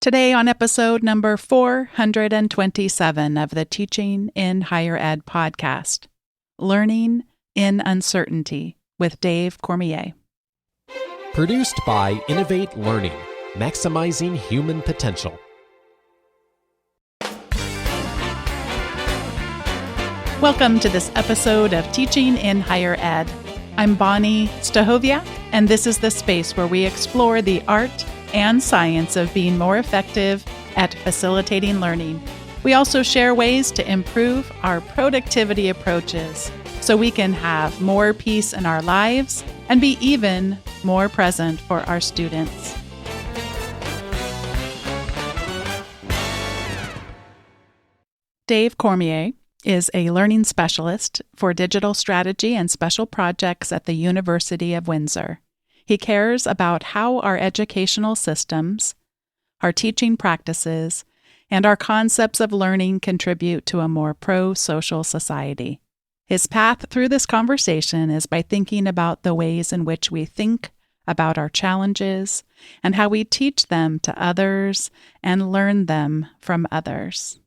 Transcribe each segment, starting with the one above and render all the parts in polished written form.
Today on episode number 427 of the Teaching in Higher Ed podcast, Learning in Uncertainty with Dave Cormier. Produced by Innovate Learning, maximizing human potential. Welcome to this episode of Teaching in Higher Ed. I'm Bonnie Stahoviak, and this is the space where we explore the art and science of being more effective at facilitating learning. We also share ways to improve our productivity approaches so we can have more peace in our lives and be even more present for our students. Dave Cormier is a learning specialist for digital strategy and special projects at the University of Windsor. He cares about how our educational systems, our teaching practices, and our concepts of learning contribute to a more pro-social society. His path through this conversation is by thinking about the ways in which we think about our challenges and how we teach them to others and learn them from others.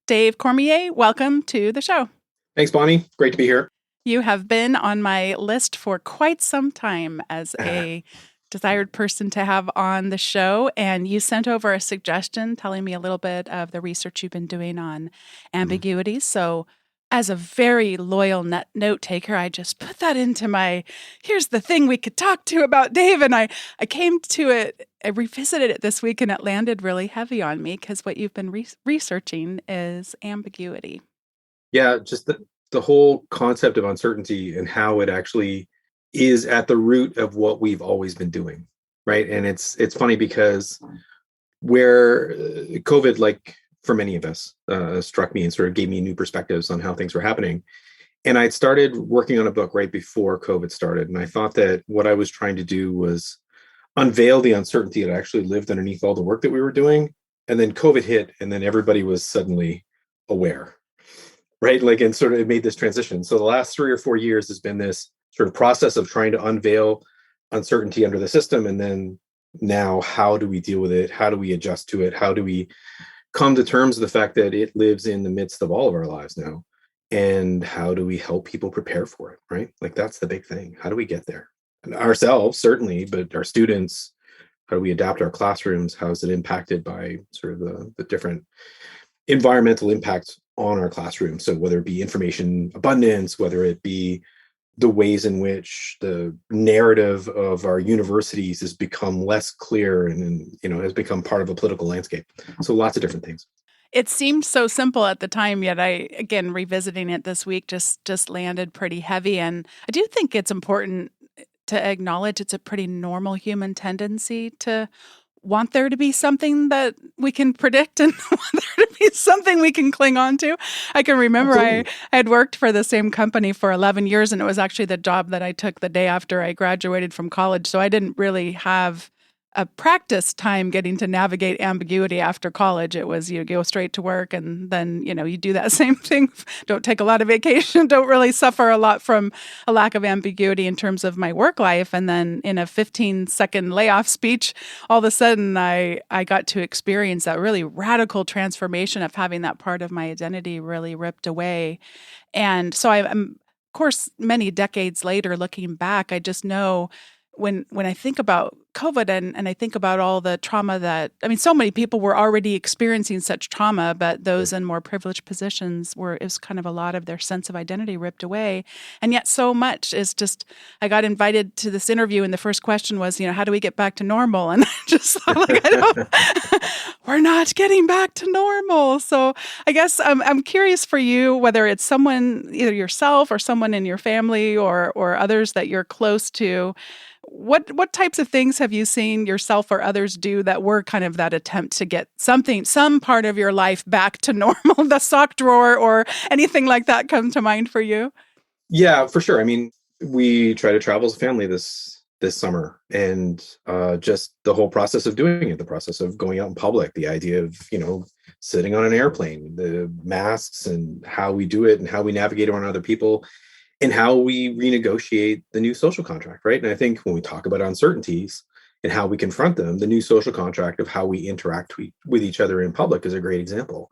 Dave Cormier, welcome to the show. Thanks, Bonnie. Great to be here. You have been on my list for quite some time as a desired person to have on the show, and you sent over a suggestion telling me a little bit of the research you've been doing on ambiguity. So as a very loyal note taker, I just put that into my, here's the thing we could talk to about Dave, and I came to it, I revisited it this week, and it landed really heavy on me because what you've been researching is ambiguity. Yeah, just the whole concept of uncertainty and how it actually is at the root of what we've always been doing, right? And it's funny because where COVID, like for many of us, struck me and sort of gave me new perspectives on how things were happening. And I'd started working on a book right before COVID started. And I thought that what I was trying to do was unveil the uncertainty that actually lived underneath all the work that we were doing. And then COVID hit, and then everybody was suddenly aware. Right? Like, and sort of it made this transition. So the last 3 or 4 years has been this sort of process of trying to unveil uncertainty under the system. And then now, how do we deal with it? How do we adjust to it? How do we come to terms with the fact that it lives in the midst of all of our lives now? And how do we help people prepare for it? Right? Like, that's the big thing. How do we get there? And ourselves, certainly, but our students, how do we adapt our classrooms? How is it impacted by sort of the different environmental impacts on our classroom? So whether it be information abundance, whether it be the ways in which the narrative of our universities has become less clear and has become part of a political landscape. So lots of different things. It seemed so simple at the time, yet again, revisiting it this week just landed pretty heavy. And I do think it's important to acknowledge it's a pretty normal human tendency to want there to be something that we can predict and want there to be something we can cling on to. I can remember I had worked for the same company for 11 years, and it was actually the job that I took the day after I graduated from college. So I didn't really have a practice time getting to navigate ambiguity after college. It was you go straight to work, and then you do that same thing. Don't take a lot of vacation. Don't really suffer a lot from a lack of ambiguity in terms of my work life. And then in a 15-second layoff speech, all of a sudden I got to experience that really radical transformation of having that part of my identity really ripped away. And so I'm, of course, many decades later, looking back, I just know when I think about COVID and I think about all the trauma so many people were already experiencing such trauma, but those in more privileged positions it was kind of a lot of their sense of identity ripped away. And yet so much is just, I got invited to this interview and the first question was, how do we get back to normal? And I just thought we're not getting back to normal. So I guess I'm curious for you, whether it's someone, either yourself or someone in your family or others that you're close to, what types of things have you seen yourself or others do that were kind of that attempt to get some part of your life back to normal, the sock drawer or anything like that come to mind for you? Yeah, for sure. I mean, we try to travel as a family this summer, and just the whole process of doing it, the process of going out in public, the idea of, sitting on an airplane, the masks and how we do it and how we navigate around other people and how we renegotiate the new social contract, right? And I think when we talk about uncertainties, and how we confront them, the new social contract of how we interact with each other in public is a great example.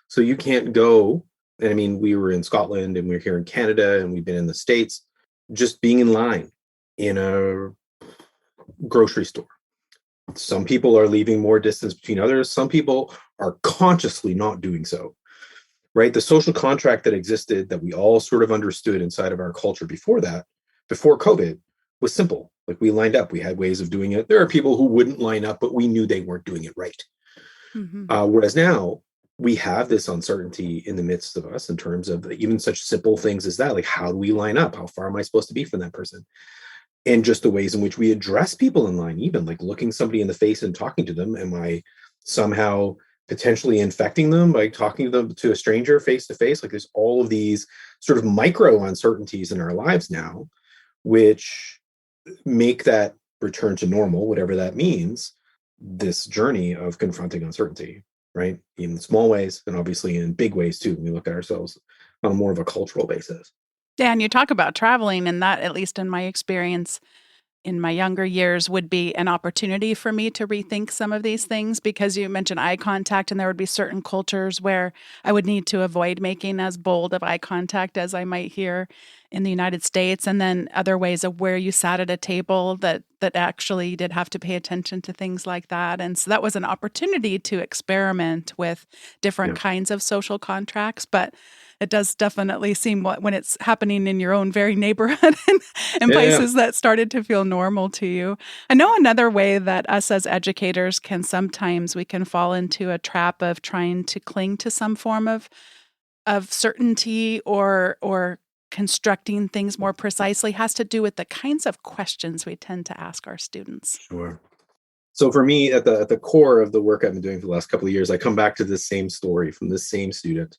So you can't go, and I mean, we were in Scotland and we're here in Canada and we've been in the States, just being in line in a grocery store. Some people are leaving more distance between others. Some people are consciously not doing so, right? The social contract that existed that we all sort of understood inside of our culture before that, before COVID, was simple. Like we lined up, we had ways of doing it. There are people who wouldn't line up, but we knew they weren't doing it right. Mm-hmm. Whereas now we have this uncertainty in the midst of us in terms of even such simple things as that. Like, how do we line up? How far am I supposed to be from that person? And just the ways in which we address people in line, even like looking somebody in the face and talking to them. Am I somehow potentially infecting them by talking to them, to a stranger face to face? Like there's all of these sort of micro uncertainties in our lives now, which make that return to normal, whatever that means, this journey of confronting uncertainty, right? In small ways and obviously in big ways too, when we look at ourselves on a more of a cultural basis. Yeah, and you talk about traveling, and that, at least in my experience in my younger years, would be an opportunity for me to rethink some of these things, because you mentioned eye contact, and there would be certain cultures where I would need to avoid making as bold of eye contact as I might here in the United States, and then other ways of where you sat at a table that actually you did have to pay attention to things like that. And so that was an opportunity to experiment with different kinds of social contracts. But it does definitely seem when it's happening in your own very neighborhood and places that started to feel normal to you. I know another way that us as educators we can fall into a trap of trying to cling to some form of certainty or constructing things more precisely has to do with the kinds of questions we tend to ask our students. Sure. So for me, at the core of the work I've been doing for the last couple of years, I come back to this same story from this same student.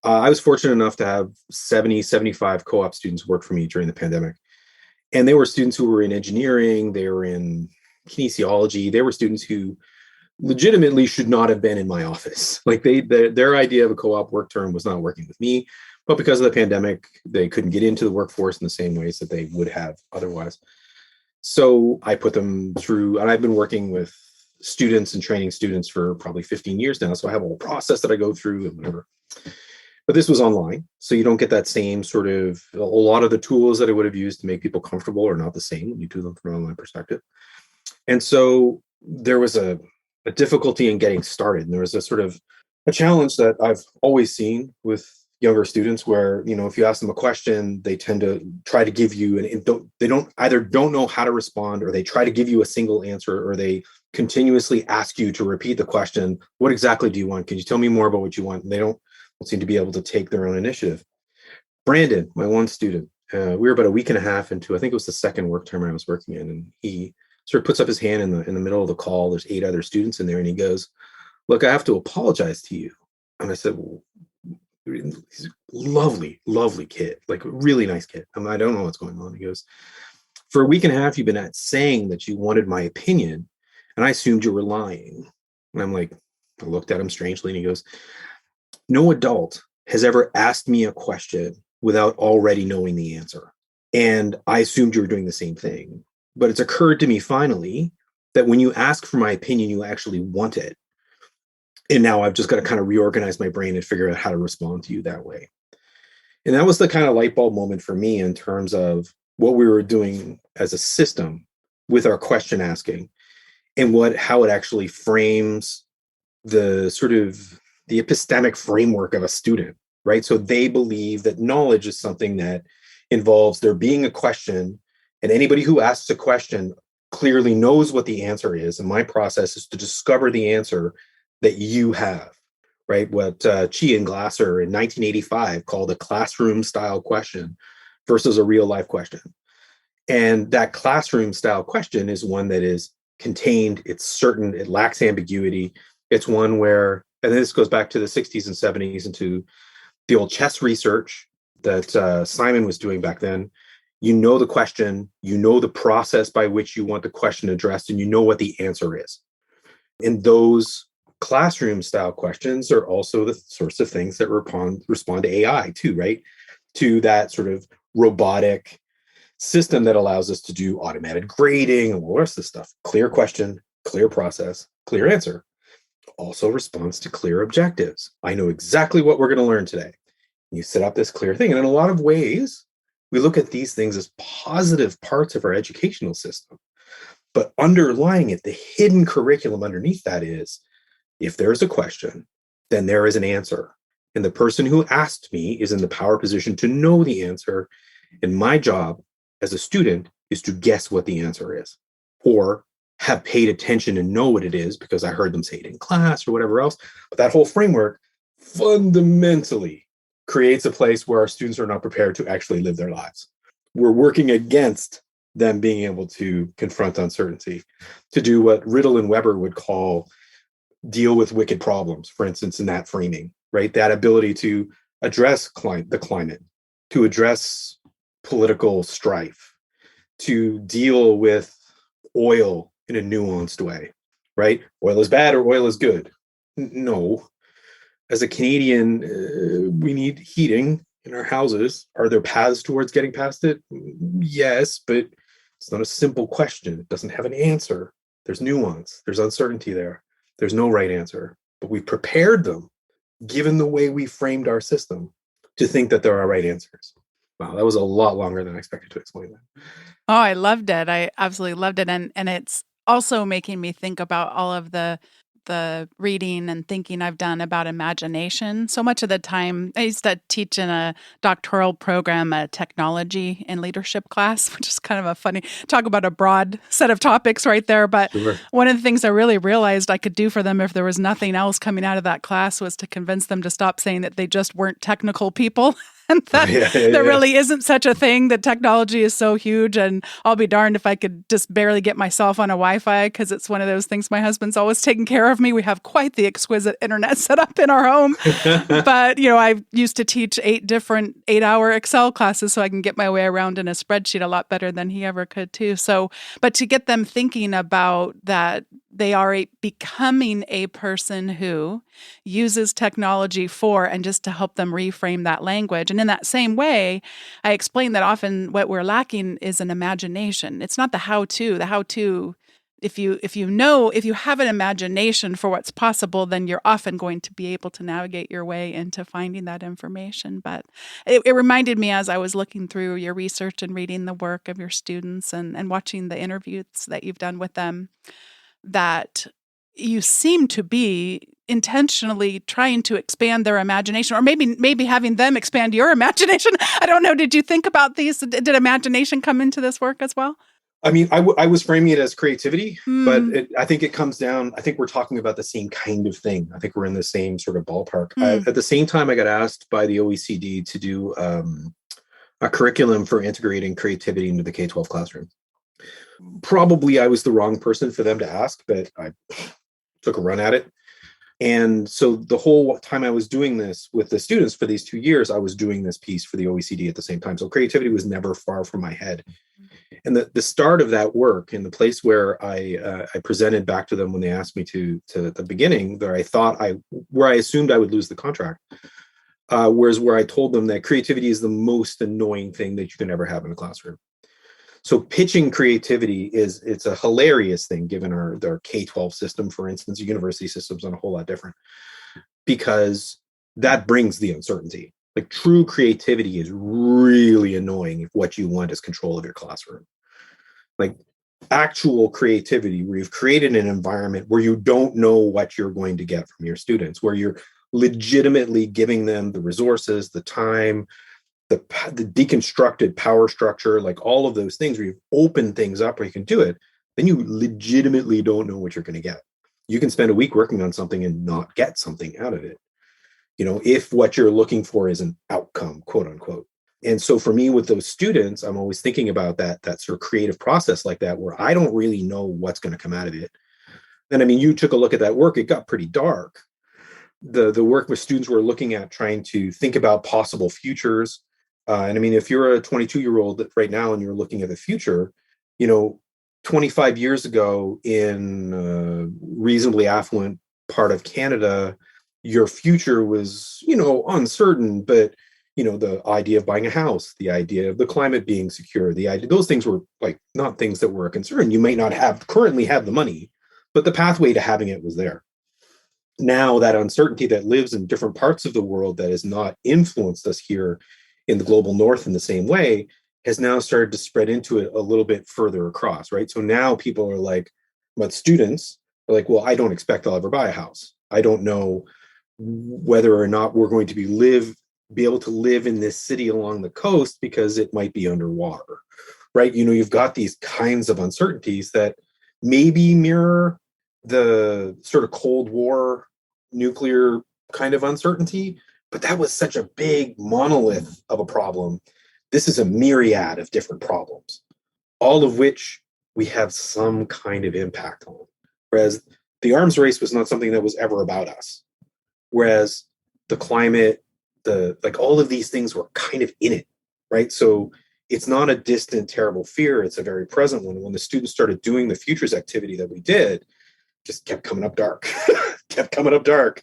I was fortunate enough to have 75 co-op students work for me during the pandemic. And they were students who were in engineering, they were in kinesiology, they were students who legitimately should not have been in my office. Like their idea of a co-op work term was not working with me, but because of the pandemic, they couldn't get into the workforce in the same ways that they would have otherwise. So I put them through, and I've been working with students and training students for probably 15 years now. So I have a whole process that I go through and whatever. But this was online, so you don't get that same sort of, a lot of the tools that I would have used to make people comfortable are not the same when you do them from an online perspective. And so there was a difficulty in getting started. And there was a sort of a challenge that I've always seen with younger students where, if you ask them a question, they tend to try to give you, they don't know how to respond, or they try to give you a single answer, or they continuously ask you to repeat the question. What exactly do you want? Can you tell me more about what you want? And they don't seem to be able to take their own initiative. Brandon, my one student, we were about a week and a half into, I think it was the second work term I was working in, and he sort of puts up his hand in the middle of the call. There's 8 other students in there, and he goes, "Look, I have to apologize to you." And I said, "Well, he's a lovely kid, like a really nice kid. I don't know what's going on." He goes, "For a week and a half, you've been saying that you wanted my opinion, and I assumed you were lying." And I'm like, I looked at him strangely, and he goes, "No adult has ever asked me a question without already knowing the answer. And I assumed you were doing the same thing. But it's occurred to me finally that when you ask for my opinion, you actually want it. And now I've just got to kind of reorganize my brain and figure out how to respond to you that way." And that was the kind of light bulb moment for me in terms of what we were doing as a system with our question asking, and how it actually frames the sort of the epistemic framework of a student, right? So they believe that knowledge is something that involves there being a question, and anybody who asks a question clearly knows what the answer is. And my process is to discover the answer that you have, right? What Chi and Glasser in 1985 called a classroom style question versus a real life question. And that classroom style question is one that is contained, it's certain, it lacks ambiguity. It's one where, and this goes back to the 60s and 70s and to the old chess research that Simon was doing back then. You know the question, you know the process by which you want the question addressed, and you know what the answer is. And those classroom style questions are also the sorts of things that respond to AI too, right? To that sort of robotic, system that allows us to do automated grading and all the rest of this stuff. Clear question, clear process, clear answer. Also responds to clear objectives. I know exactly what we're going to learn today. You set up this clear thing. And in a lot of ways, we look at these things as positive parts of our educational system. But underlying it, the hidden curriculum underneath that is, if there's a question, then there is an answer. And the person who asked me is in the power position to know the answer. And my job as a student is to guess what the answer is, or have paid attention and know what it is because I heard them say it in class or whatever else. But that whole framework fundamentally creates a place where our students are not prepared to actually live their lives. We're working against them being able to confront uncertainty, to do what Riddle and Weber would call deal with wicked problems, for instance, in that framing, right? That ability to address the climate, to address political strife, to deal with oil in a nuanced way, right? Oil is bad or oil is good. No. As a Canadian, we need heating in our houses. Are there paths towards getting past it? Yes, but it's not a simple question. It doesn't have an answer. There's nuance. There's uncertainty there. There's no right answer. But we prepared them, given the way we framed our system, to think that there are right answers. Wow, that was a lot longer than I expected to explain that. Oh, I loved it. I absolutely loved it. And it's also making me think about all of the reading and thinking I've done about imagination. So much of the time, I used to teach in a doctoral program, a technology and leadership class, which is kind of a funny, talk about a broad set of topics right there. But Sure. one of the things I really realized I could do for them if there was nothing else coming out of that class was to convince them to stop saying that they just weren't technical people. And that there really isn't such a thing, that technology is so huge, and I'll be darned if I could just barely get myself on a Wi-Fi, because it's one of those things. My husband's always taking care of me. We have quite the exquisite internet set up in our home. But, I used to teach 8 different 8-hour Excel classes so I can get my way around in a spreadsheet a lot better than he ever could too. So, but to get them thinking about that, they are becoming a person who uses technology for, and just to help them reframe that language. And in that same way, I explain that often what we're lacking is an imagination. It's not the how-to. The how-to, if you have an imagination for what's possible, then you're often going to be able to navigate your way into finding that information. But it reminded me, as I was looking through your research and reading the work of your students and watching the interviews that you've done with them, that you seem to be intentionally trying to expand their imagination, or maybe having them expand your imagination. I don't know. Did you think about these? Did imagination come into this work as well? I mean, I was framing it as creativity, but I think it comes down, I think we're talking about the same kind of thing. I think we're in the same sort of ballpark. At the same time, I got asked by the OECD to do a curriculum for integrating creativity into the K-12 classroom. Probably I was the wrong person for them to ask, but I took a run at it. And so the whole time I was doing this with the students for these 2 years, I was doing this piece for the OECD at the same time. So creativity was never far from my head. And the start of that work, and the place where I presented back to them when they asked me to the beginning, where I assumed I would lose the contract, where I told them that creativity is the most annoying thing that you can ever have in a classroom. So pitching creativity it's a hilarious thing, given our K-12 system, for instance. University systems are a whole lot different, because that brings the uncertainty. Like, true creativity is really annoying if what you want is control of your classroom. Like, actual creativity, where you've created an environment where you don't know what you're going to get from your students, where you're legitimately giving them the resources, the time, the deconstructed power structure, like all of those things, where you've opened things up where you can do it, then you legitimately don't know what you're going to get. You can spend a week working on something and not get something out of it, if what you're looking for is an outcome, quote unquote. And so for me, with those students, I'm always thinking about that sort of creative process like that, where I don't really know what's going to come out of it. And I mean, you took a look at that work, it got pretty dark. The work with students were looking at trying to think about possible futures. And I mean, if you're a 22-year-old right now and you're looking at the future, 25 years ago in a reasonably affluent part of Canada, your future was, uncertain, but the idea of buying a house, the idea of the climate being secure, the idea, those things were like not things that were a concern. You might not currently have the money, but the pathway to having it was there. Now that uncertainty that lives in different parts of the world that has not influenced us here in the global north in the same way has now started to spread into it a little bit further across, right? So now people are like, but students are like, well, I don't expect I'll ever buy a house. I don't know whether or not we're going to be able to live in this city along the coast because it might be underwater, right? You've got these kinds of uncertainties that maybe mirror the sort of Cold War nuclear kind of uncertainty, but that was such a big monolith of a problem. This is a myriad of different problems, all of which we have some kind of impact on. Whereas the arms race was not something that was ever about us. Whereas the climate, all of these things were kind of in it, right? So it's not a distant, terrible fear. It's a very present one. When the students started doing the futures activity that we did, just kept coming up dark, kept coming up dark.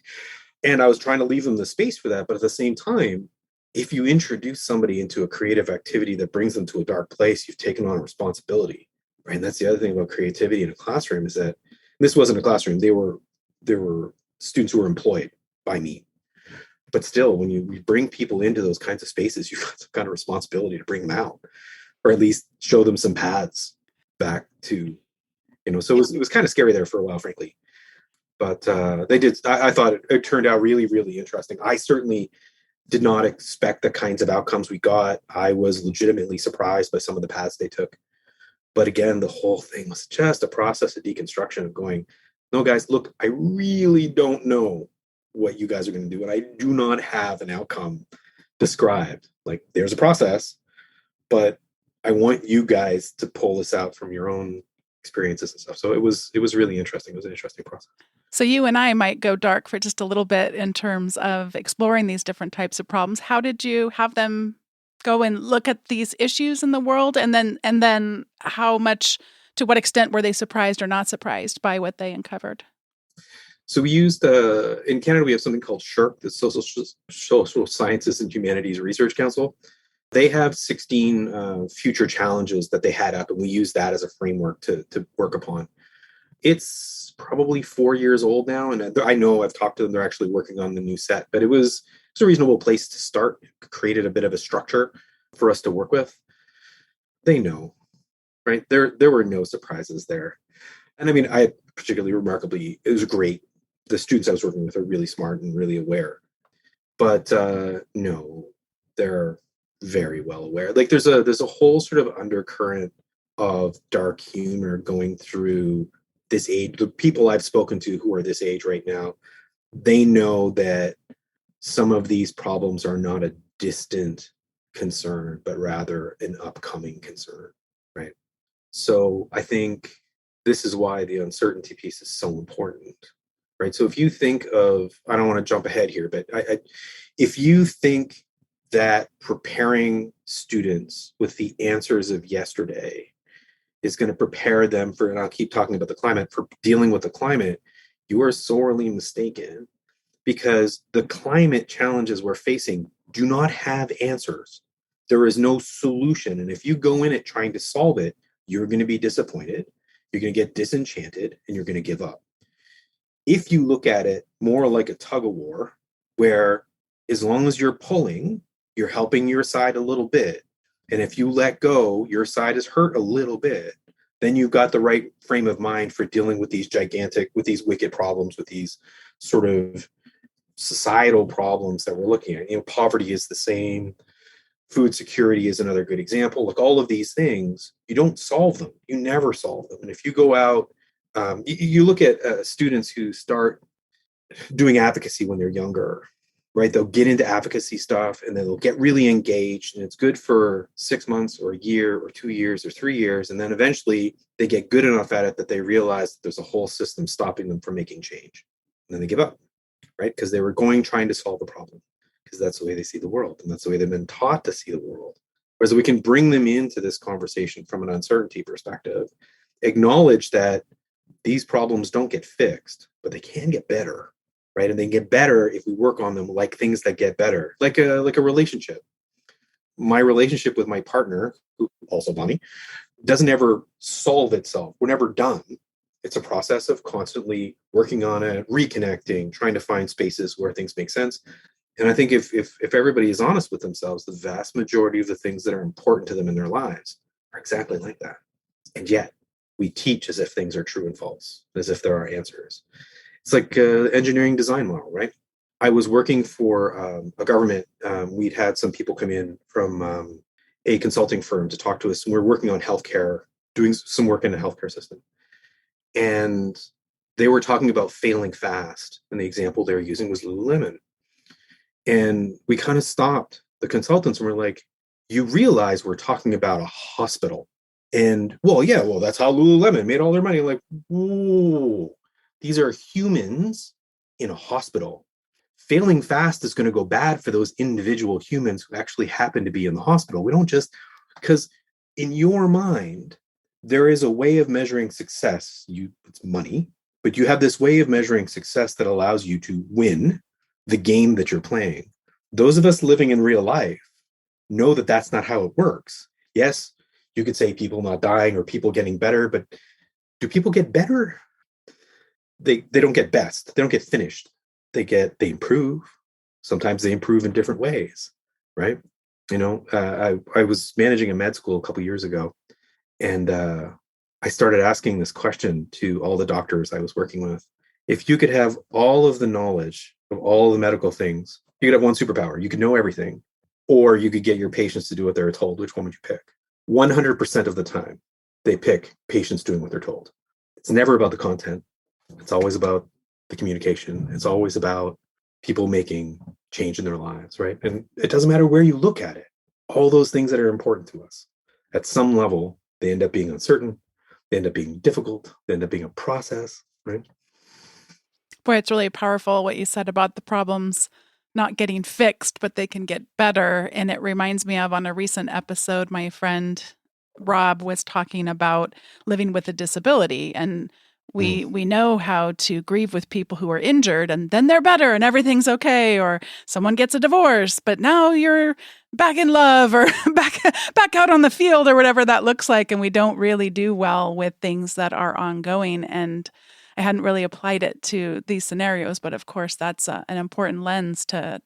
And I was trying to leave them the space for that. But at the same time, if you introduce somebody into a creative activity that brings them to a dark place, you've taken on a responsibility, right? And that's the other thing about creativity in a classroom is that this wasn't a classroom. There were students who were employed by me. But still, when you bring people into those kinds of spaces, you've got some kind of responsibility to bring them out, or at least show them some paths back to, so it was kind of scary there for a while, frankly. But they did. I thought it turned out really, really interesting. I certainly did not expect the kinds of outcomes we got. I was legitimately surprised by some of the paths they took. But again, the whole thing was just a process of deconstruction of going, no, guys, look, I really don't know what you guys are going to do. And I do not have an outcome described. Like, there's a process, but I want you guys to pull this out from your own experiences and stuff. So it was really interesting. It was an interesting process. So you and I might go dark for just a little bit in terms of exploring these different types of problems. How did you have them go and look at these issues in the world? And then how much, to what extent were they surprised or not surprised by what they uncovered? So we used, in Canada, we have something called SHRC, the Social Sciences and Humanities Research Council. They have 16 future challenges that they had up, and we use that as a framework to work upon. It's probably 4 years old now, and I know I've talked to them. They're actually working on the new set, but it's a reasonable place to start. It created a bit of a structure for us to work with. They know, right? There were no surprises there. And I mean, I particularly remarkably, it was great. The students I was working with are really smart and really aware. But no, they're very well aware. Like there's a whole sort of undercurrent of dark humor going through this age. The people I've spoken to who are this age right now, they know that some of these problems are not a distant concern, but rather an upcoming concern, right? So I think this is why the uncertainty piece is so important, right? So if you think of, I don't want to jump ahead here, but if you think that preparing students with the answers of yesterday is going to prepare them for, and I'll keep talking about the climate, for dealing with the climate, you are sorely mistaken, because the climate challenges we're facing do not have answers. There is no solution. And if you go in it trying to solve it, you're going to be disappointed, you're going to get disenchanted, and you're going to give up. If you look at it more like a tug of war, where as long as you're pulling, you're helping your side a little bit. And if you let go, your side is hurt a little bit. Then you've got the right frame of mind for dealing with these wicked problems, with these sort of societal problems that we're looking at. Poverty is the same. Food security is another good example. Like all of these things, you don't solve them. You never solve them. And if you go out, you look at students who start doing advocacy when they're younger, right? They'll get into advocacy stuff and then they'll get really engaged, and it's good for 6 months or a year or 2 years or 3 years. And then eventually they get good enough at it that they realize that there's a whole system stopping them from making change. And then they give up, right? Because they were trying to solve the problem, because that's the way they see the world. And that's the way they've been taught to see the world. Whereas we can bring them into this conversation from an uncertainty perspective, acknowledge that these problems don't get fixed, but they can get better. right? And they get better if we work on them like things that get better, like a relationship. My relationship with my partner, who also Bonnie, doesn't ever solve itself. We're never done. It's a process of constantly working on it, reconnecting, trying to find spaces where things make sense. And I think if everybody is honest with themselves, the vast majority of the things that are important to them in their lives are exactly like that. And yet we teach as if things are true and false, as if there are answers. It's like engineering design model, right? I was working for a government. We'd had some people come in from a consulting firm to talk to us, and we we're working on healthcare, doing some work in the healthcare system. And they were talking about failing fast, and the example they were using was Lululemon. And we kind of stopped the consultants and we're like, you realize we're talking about a hospital. And well, yeah, well, that's how Lululemon made all their money. Like, whoa, these are humans in a hospital. Failing fast is going to go bad for those individual humans who actually happen to be in the hospital. We don't just, because in your mind, there is a way of measuring success. It's money, but you have this way of measuring success that allows you to win the game that you're playing. Those of us living in real life know that that's not how it works. Yes, you could say people not dying or people getting better, but do people get better? They don't get best. They don't get finished. They improve. Sometimes they improve in different ways, right? I was managing a med school a couple years ago, and I started asking this question to all the doctors I was working with. If you could have all of the knowledge of all the medical things, you could have one superpower. You could know everything, or you could get your patients to do what they're told. Which one would you pick? 100% of the time, they pick patients doing what they're told. It's never about the content. It's always about the communication. It's always about people making change in their lives, right? And it doesn't matter where you look at it. All those things that are important to us, at some level, they end up being uncertain. They end up being difficult. They end up being a process, right? Boy, it's really powerful what you said about the problems not getting fixed, but they can get better. And it reminds me of on a recent episode, my friend Rob was talking about living with a disability. And we know how to grieve with people who are injured and then they're better and everything's okay, or someone gets a divorce, but now you're back in love or back out on the field or whatever that looks like. And we don't really do well with things that are ongoing. And I hadn't really applied it to these scenarios, but of course that's an important lens for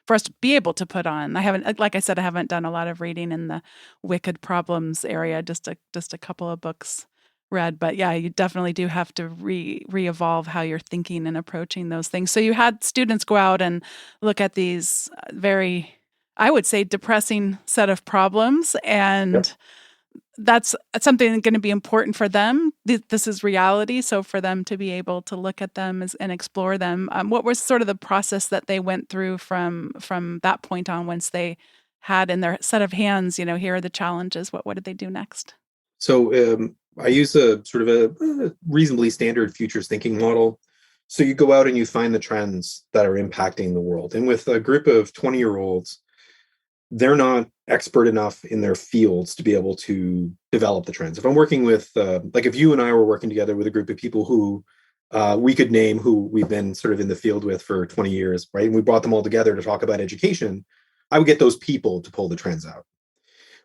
us to be able to put on. I haven't, like I said, I haven't done a lot of reading in the wicked problems area, just a couple of books read, but yeah, you definitely do have to re-evolve how you're thinking and approaching those things. So you had students go out and look at these very, I would say, depressing set of problems, and Yep. that's something going to be important for them. This is reality, so for them to be able to look at them and explore them. What was sort of the process that they went through from that point on, once they had in their set of hands, here are the challenges. What did they do next? So I use a sort of a reasonably standard futures thinking model. So you go out and you find the trends that are impacting the world. And with a group of 20-year-olds, they're not expert enough in their fields to be able to develop the trends. If I'm working with, like if you and I were working together with a group of people who we could name who we've been sort of in the field with for 20 years, right? And we brought them all together to talk about education, I would get those people to pull the trends out.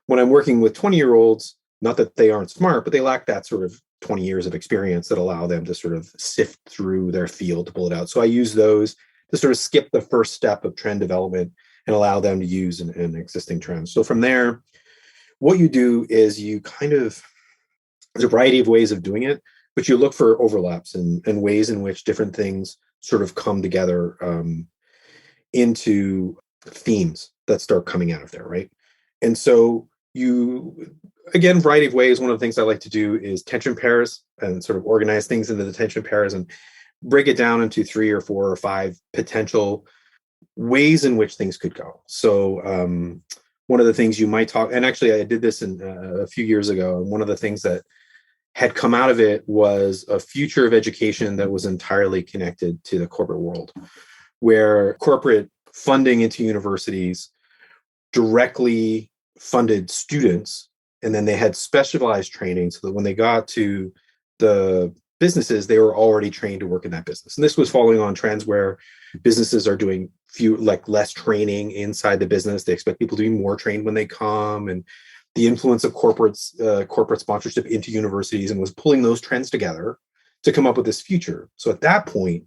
When I'm working with 20-year-olds, not that they aren't smart, but they lack that sort of 20 years of experience that allow them to sort of sift through their field to pull it out. So I use those to sort of skip the first step of trend development and allow them to use an existing trend. So from there, what you do is you kind of, there's a variety of ways of doing it, but you look for overlaps and ways in which different things sort of come together into themes that start coming out of there, right? And so you, again, variety of ways. One of the things I like to do is tension pairs and sort of organize things into the tension pairs and break it down into 3 or 4 or 5 potential ways in which things could go. So one of the things you might talk, and actually I did this a few years ago, and one of the things that had come out of it was a future of education that was entirely connected to the corporate world, where corporate funding into universities directly funded students, and then they had specialized training so that when they got to the businesses, they were already trained to work in that business. And this was following on trends where businesses are doing less training inside the business. They expect people to be more trained when they come, and the influence of corporate sponsorship into universities, and was pulling those trends together to come up with this future. So at that point,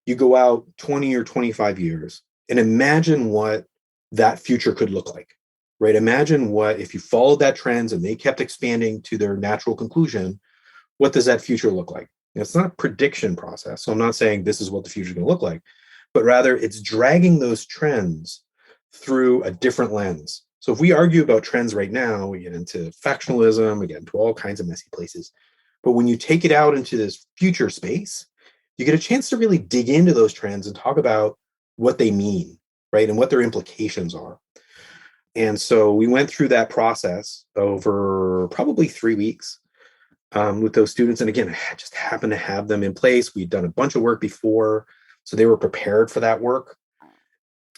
you go out 20 or 25 years and imagine what that future could look like, right? Imagine what, if you followed that trends and they kept expanding to their natural conclusion, what does that future look like? And it's not a prediction process. So I'm not saying this is what the future is going to look like, but rather it's dragging those trends through a different lens. So if we argue about trends right now, we get into factionalism, we get into all kinds of messy places. But when you take it out into this future space, you get a chance to really dig into those trends and talk about what they mean, right? And what their implications are. And so we went through that process over probably 3 weeks with those students. And again, I just happened to have them in place. We'd done a bunch of work before, so they were prepared for that work.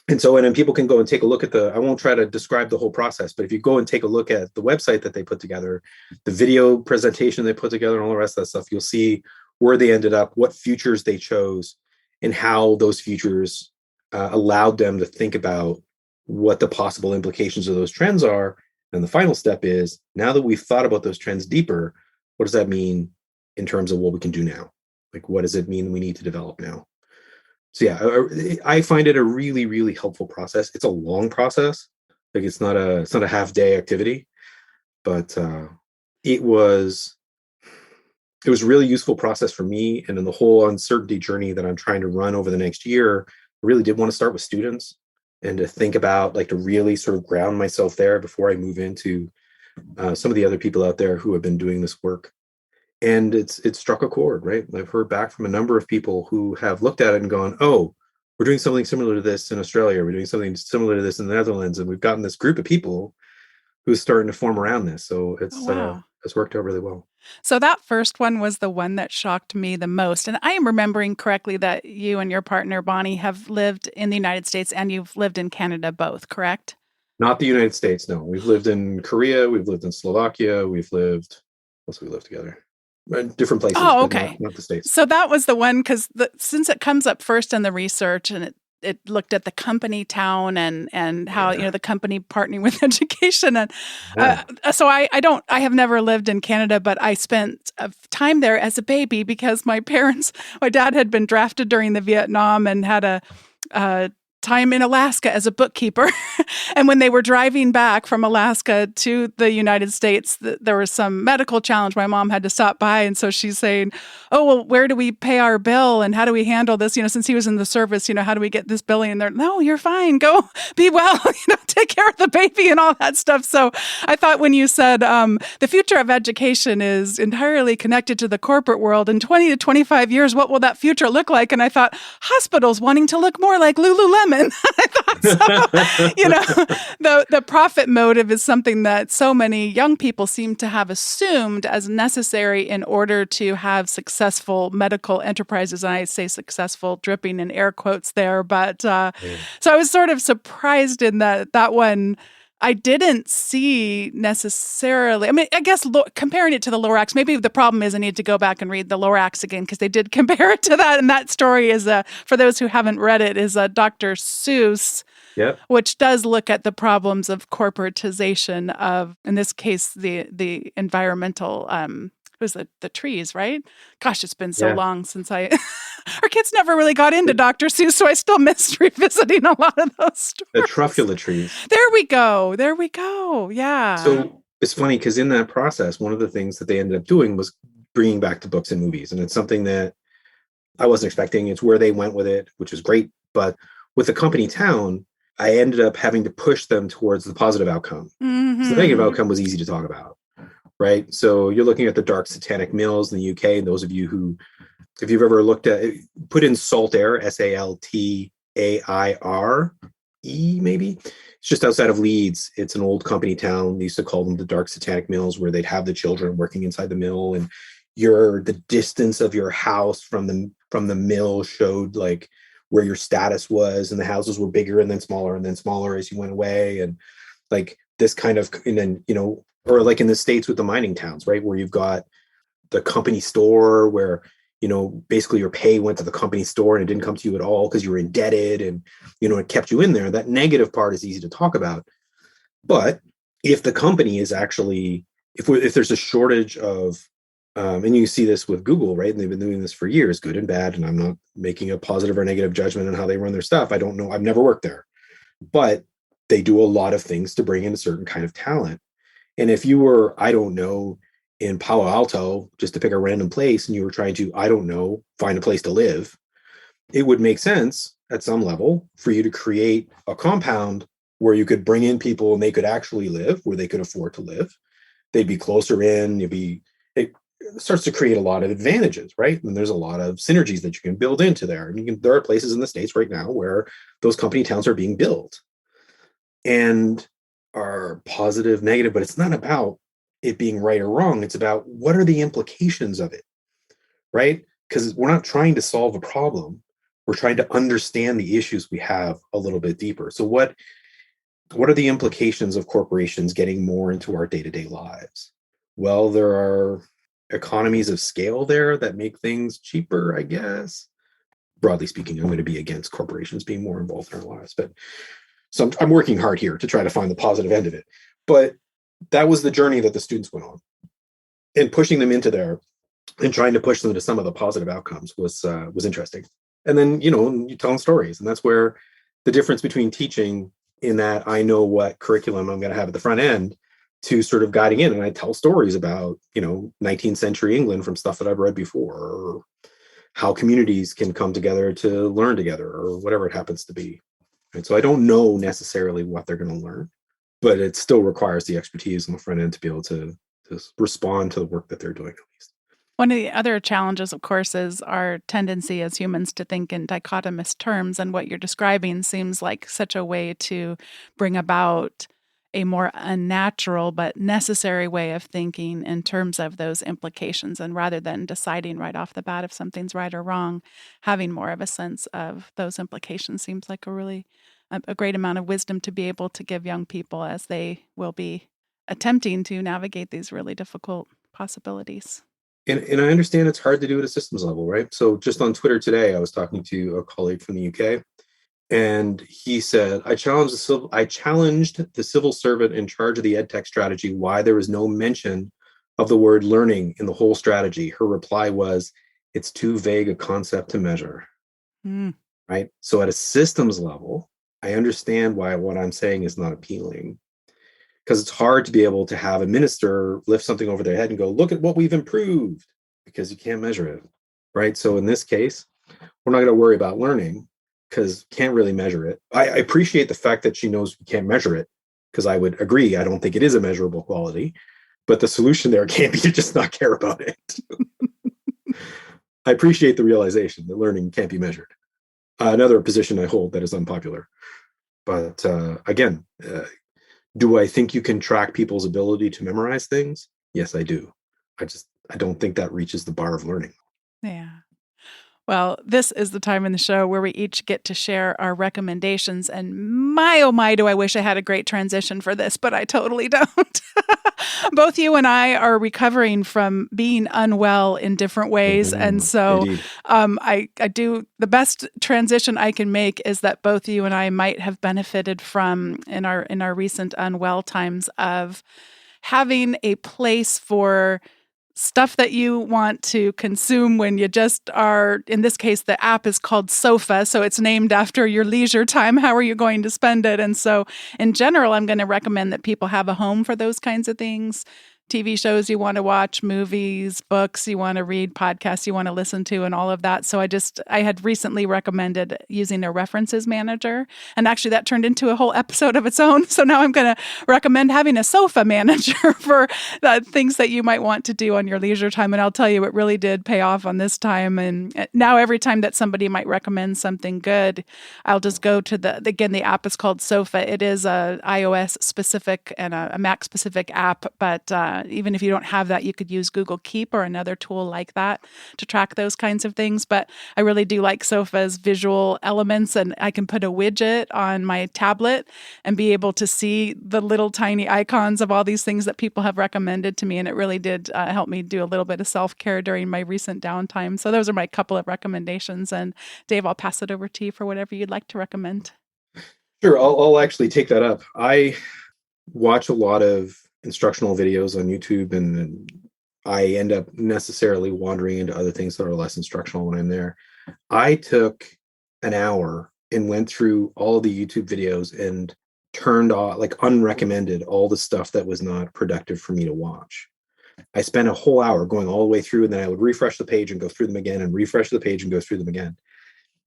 And so, and then people can go and take a look at I won't try to describe the whole process, but if you go and take a look at the website that they put together, the video presentation they put together and all the rest of that stuff, you'll see where they ended up, what futures they chose, and how those futures allowed them to think about what the possible implications of those trends are. And the final step is, now that we've thought about those trends deeper, what does that mean in terms of what we can do now? Like, what does it mean we need to develop now? So yeah, I find it a really, really helpful process. It's a long process. Like, it's not a half day activity, but it was a really useful process for me. And in the whole uncertainty journey that I'm trying to run over the next year, I really did want to start with students and to think about, like, to really sort of ground myself there before I move into some of the other people out there who have been doing this work. And it's struck a chord, right? I've heard back from a number of people who have looked at it and gone, oh, we're doing something similar to this in Australia. We're doing something similar to this in the Netherlands. And we've gotten this group of people who's starting to form around this. So it's worked out really well. So that first one was the one that shocked me the most. And I am remembering correctly that you and your partner, Bonnie, have lived in the United States and you've lived in Canada both, correct? Not the United States, no. We've lived in Korea. We've lived in Slovakia. What's we lived together? Different places. Oh, okay. Not the States. So that was the one, because since it comes up first in the research, and it looked at the company town and how, the company partnering with education. And so I have never lived in Canada, but I spent time there as a baby because my dad had been drafted during the Vietnam and had a time in Alaska as a bookkeeper. And when they were driving back from Alaska to the United States, there was some medical challenge. My mom had to stop by. And so she's saying, oh, well, where do we pay our bill? And how do we handle this? Since he was in the service, how do we get this billing? And they're, no, you're fine. Go be well, take care of the baby and all that stuff. So I thought when you said the future of education is entirely connected to the corporate world, in 20 to 25 years, what will that future look like? And I thought, hospitals wanting to look more like Lululemon. I thought so. The profit motive is something that so many young people seem to have assumed as necessary in order to have successful medical enterprises. And I say successful, dripping in air quotes there. But so I was sort of surprised in that one. I didn't see necessarily. I mean, I guess comparing it to the Lorax, maybe the problem is I need to go back and read the Lorax again, because they did compare it to that. And that story is, for those who haven't read it, is Dr. Seuss, which does look at the problems of corporatization of, in this case, the environmental. It was the trees, right? Gosh, it's been so long since our kids never really got into Dr. Seuss, so I still missed revisiting a lot of those stories. The truffula trees. There we go. Yeah. So it's funny because in that process, one of the things that they ended up doing was bringing back to books and movies. And it's something that I wasn't expecting. It's where they went with it, which is great. But with the company town, I ended up having to push them towards the positive outcome. Mm-hmm. So the negative outcome was easy to talk about. Right. So you're looking at the dark satanic mills in the UK. And those of you who, if you've ever looked at it, put in Saltaire, SALTAIRE, maybe. It's just outside of Leeds. It's an old company town. They used to call them the dark satanic mills, where they'd have the children working inside the mill. And the distance of your house from the mill showed like where your status was. And the houses were bigger and then smaller as you went away. And like this kind of, and then, or like in the States with the mining towns, right? Where you've got the company store where, basically your pay went to the company store and it didn't come to you at all because you were indebted and, it kept you in there. That negative part is easy to talk about. But if the company is actually, if there's a shortage of, and you see this with Google, right? And they've been doing this for years, good and bad. And I'm not making a positive or negative judgment on how they run their stuff. I don't know. I've never worked there, but they do a lot of things to bring in a certain kind of talent. And if you were, I don't know, in Palo Alto, just to pick a random place, and you were trying to, I don't know, find a place to live, it would make sense at some level for you to create a compound where you could bring in people and they could actually live, where they could afford to live. They'd be closer in, it starts to create a lot of advantages, right? And there's a lot of synergies that you can build into there. And there are places in the States right now where those company towns are being built and are positive, negative, but it's not about it being right or wrong. It's about what are the implications of it, right? Because we're not trying to solve a problem. We're trying to understand the issues we have a little bit deeper. So what are the implications of corporations getting more into our day-to-day lives? Well, there are economies of scale there that make things cheaper, I guess. Broadly speaking, I'm going to be against corporations being more involved in our lives, but so I'm working hard here to try to find the positive end of it. But that was the journey that the students went on, and pushing them into there and trying to push them to some of the positive outcomes was interesting. And then, you tell stories, and that's where the difference between teaching in that I know what curriculum I'm going to have at the front end to sort of guiding in. And I tell stories about, 19th century England from stuff that I've read before, or how communities can come together to learn together, or whatever it happens to be. And so I don't know necessarily what they're going to learn, but it still requires the expertise on the front end to be able to respond to the work that they're doing, at least. One of the other challenges, of course, is our tendency as humans to think in dichotomous terms. And what you're describing seems like such a way to bring about a more unnatural but necessary way of thinking in terms of those implications. And rather than deciding right off the bat if something's right or wrong, having more of a sense of those implications seems like a great amount of wisdom to be able to give young people as they will be attempting to navigate these really difficult possibilities. And I understand it's hard to do at a systems level, right? So just on Twitter today, I was talking to a colleague from the UK, and he said, I challenged the civil servant in charge of the ed tech strategy why there was no mention of the word learning in the whole strategy. Her reply was, it's too vague a concept to measure. Right? So at a systems level, I understand why what I'm saying is not appealing, because it's hard to be able to have a minister lift something over their head and go, look at what we've improved, because you can't measure it, right? So in this case, we're not going to worry about learning because can't really measure it. I appreciate the fact that she knows we can't measure it, because I would agree. I don't think it is a measurable quality, but the solution there can't be to just not care about it. I appreciate the realization that learning can't be measured. Another position I hold that is unpopular. But again, do I think you can track people's ability to memorize things? Yes, I do. I don't think that reaches the bar of learning. Yeah. Well, this is the time in the show where we each get to share our recommendations. And my, oh my, do I wish I had a great transition for this, but I totally don't. Both you and I are recovering from being unwell in different ways. And so I do the best transition I can make is that both you and I might have benefited from in our recent unwell times of having a place for stuff that you want to consume when you just are, in this case, the app is called Sofa, so it's named after your leisure time. How are you going to spend it? And so in general, I'm going to recommend that people have a home for those kinds of things. TV shows you want to watch, movies, books you want to read, podcasts you want to listen to, and all of that. So I had recently recommended using a references manager. And actually that turned into a whole episode of its own. So now I'm going to recommend having a sofa manager for things that you might want to do on your leisure time. And I'll tell you, it really did pay off on this time. And now every time that somebody might recommend something good, I'll just go to the app is called Sofa. It is a iOS specific and a Mac specific app, but even if you don't have that, you could use Google Keep or another tool like that to track those kinds of things. But I really do like Sofa's visual elements, and I can put a widget on my tablet and be able to see the little tiny icons of all these things that people have recommended to me. And it really did help me do a little bit of self-care during my recent downtime. So those are my couple of recommendations. And Dave, I'll pass it over to you for whatever you'd like to recommend. Sure, I'll actually take that up. I watch a lot of instructional videos on YouTube, and I end up necessarily wandering into other things that are less instructional when I'm there. I took an hour and went through all the YouTube videos and turned off, like unrecommended, all the stuff that was not productive for me to watch. I spent a whole hour going all the way through, and then I would refresh the page and go through them again, and refresh the page and go through them again.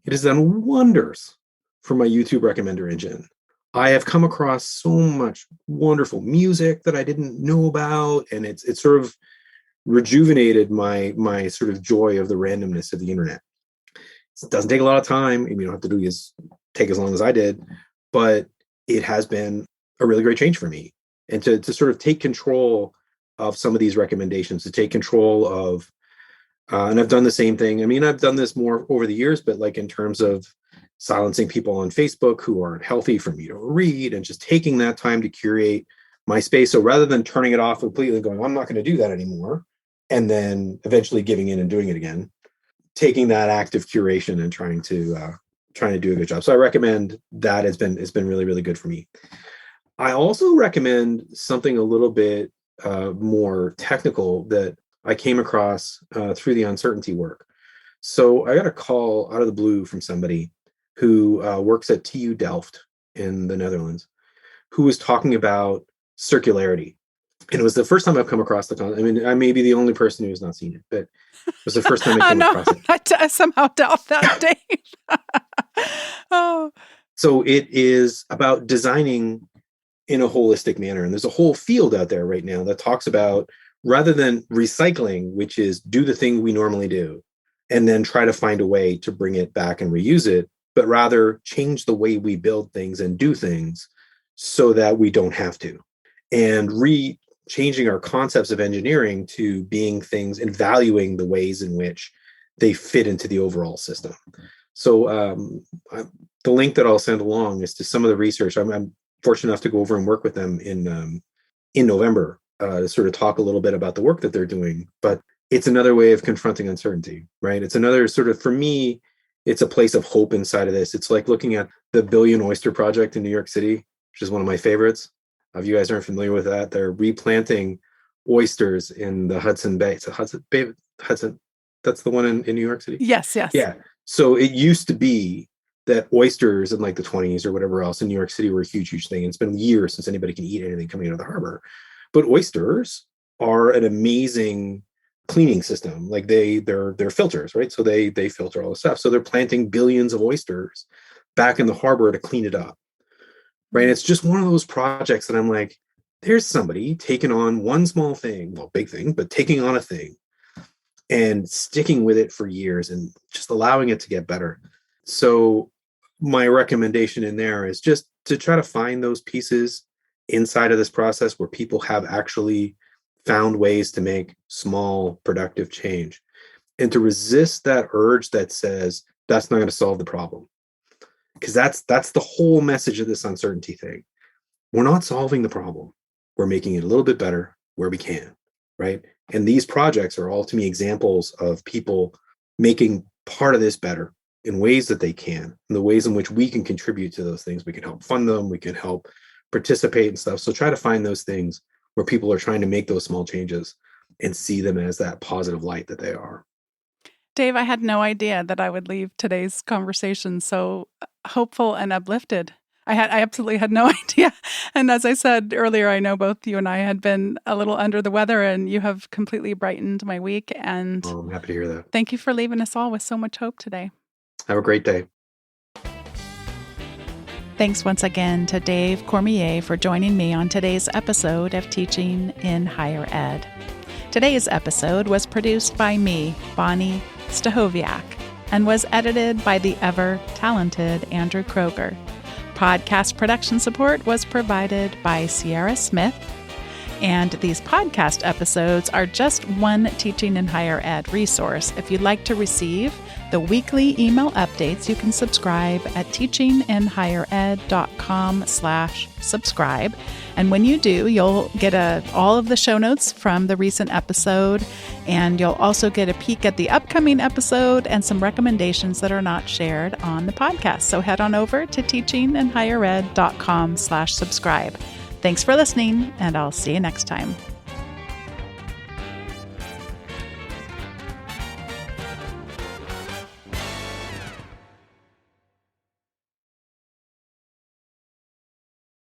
It has done wonders for my YouTube recommender engine. I have come across so much wonderful music that I didn't know about, and it's sort of rejuvenated my sort of joy of the randomness of the internet. It doesn't take a lot of time. You don't have to do is take as long as I did, but it has been a really great change for me. And to sort of take control of some of these recommendations, to take control of, and I've done the same thing. I mean, I've done this more over the years, but like in terms of silencing people on Facebook who aren't healthy for me to read, and just taking that time to curate my space. So rather than turning it off completely and going, I'm not going to do that anymore, and then eventually giving in and doing it again, taking that active curation and trying to do a good job. So I recommend that. It's been really, really good for me. I also recommend something a little bit more technical that I came across through the uncertainty work. So I got a call out of the blue from somebody who works at TU Delft in the Netherlands, who was talking about circularity. And it was the first time I've come across the concept. I mean, I may be the only person who has not seen it, but it was the first time I came across it. I somehow doubt that, Dave. Oh. So it is about designing in a holistic manner. And there's a whole field out there right now that talks about, rather than recycling, which is do the thing we normally do, and then try to find a way to bring it back and reuse it, but rather change the way we build things and do things so that we don't have to. And changing our concepts of engineering to being things and valuing the ways in which they fit into the overall system. So the link that I'll send along is to some of the research. I'm fortunate enough to go over and work with them in November to sort of talk a little bit about the work that they're doing. But it's another way of confronting uncertainty, right? It's another sort of, for me, it's a place of hope inside of this. It's like looking at the Billion Oyster Project in New York City, which is one of my favorites. If you guys aren't familiar with that, they're replanting oysters in the Hudson Bay. So Hudson, that's the one in New York City? Yes. Yeah. So it used to be that oysters in like the 20s or whatever else in New York City were a huge, huge thing. It's been years since anybody can eat anything coming out of the harbor. But oysters are an amazing cleaning system. Like they're filters, right? So they filter all the stuff. So they're planting billions of oysters back in the harbor to clean it up. Right. It's just one of those projects that I'm like, there's somebody taking on one small thing, well, big thing, but taking on a thing and sticking with it for years and just allowing it to get better. So my recommendation in there is just to try to find those pieces inside of this process where people have actually found ways to make small, productive change, and to resist that urge that says that's not going to solve the problem. Because that's the whole message of this uncertainty thing. We're not solving the problem. We're making it a little bit better where we can, right? And these projects are all, to me, examples of people making part of this better in ways that they can, and the ways in which we can contribute to those things. We can help fund them. We can help participate and stuff. So try to find those things where people are trying to make those small changes and see them as that positive light that they are. Dave, I had no idea that I would leave today's conversation so hopeful and uplifted. I absolutely had no idea. And as I said earlier, I know both you and I had been a little under the weather, and you have completely brightened my week. And I'm happy to hear that. Thank you for leaving us all with so much hope today. Have a great day. Thanks once again to Dave Cormier for joining me on today's episode of Teaching in Higher Ed. Today's episode was produced by me, Bonnie Stahoviak, and was edited by the ever-talented Andrew Kroger. Podcast production support was provided by Sierra Smith. And these podcast episodes are just one Teaching in Higher Ed resource. If you'd like to receive the weekly email updates, you can subscribe at teachinginhighered.com/subscribe. And when you do, you'll get all of the show notes from the recent episode, and you'll also get a peek at the upcoming episode and some recommendations that are not shared on the podcast. So head on over to teachinginhighered.com/subscribe. Thanks for listening, and I'll see you next time.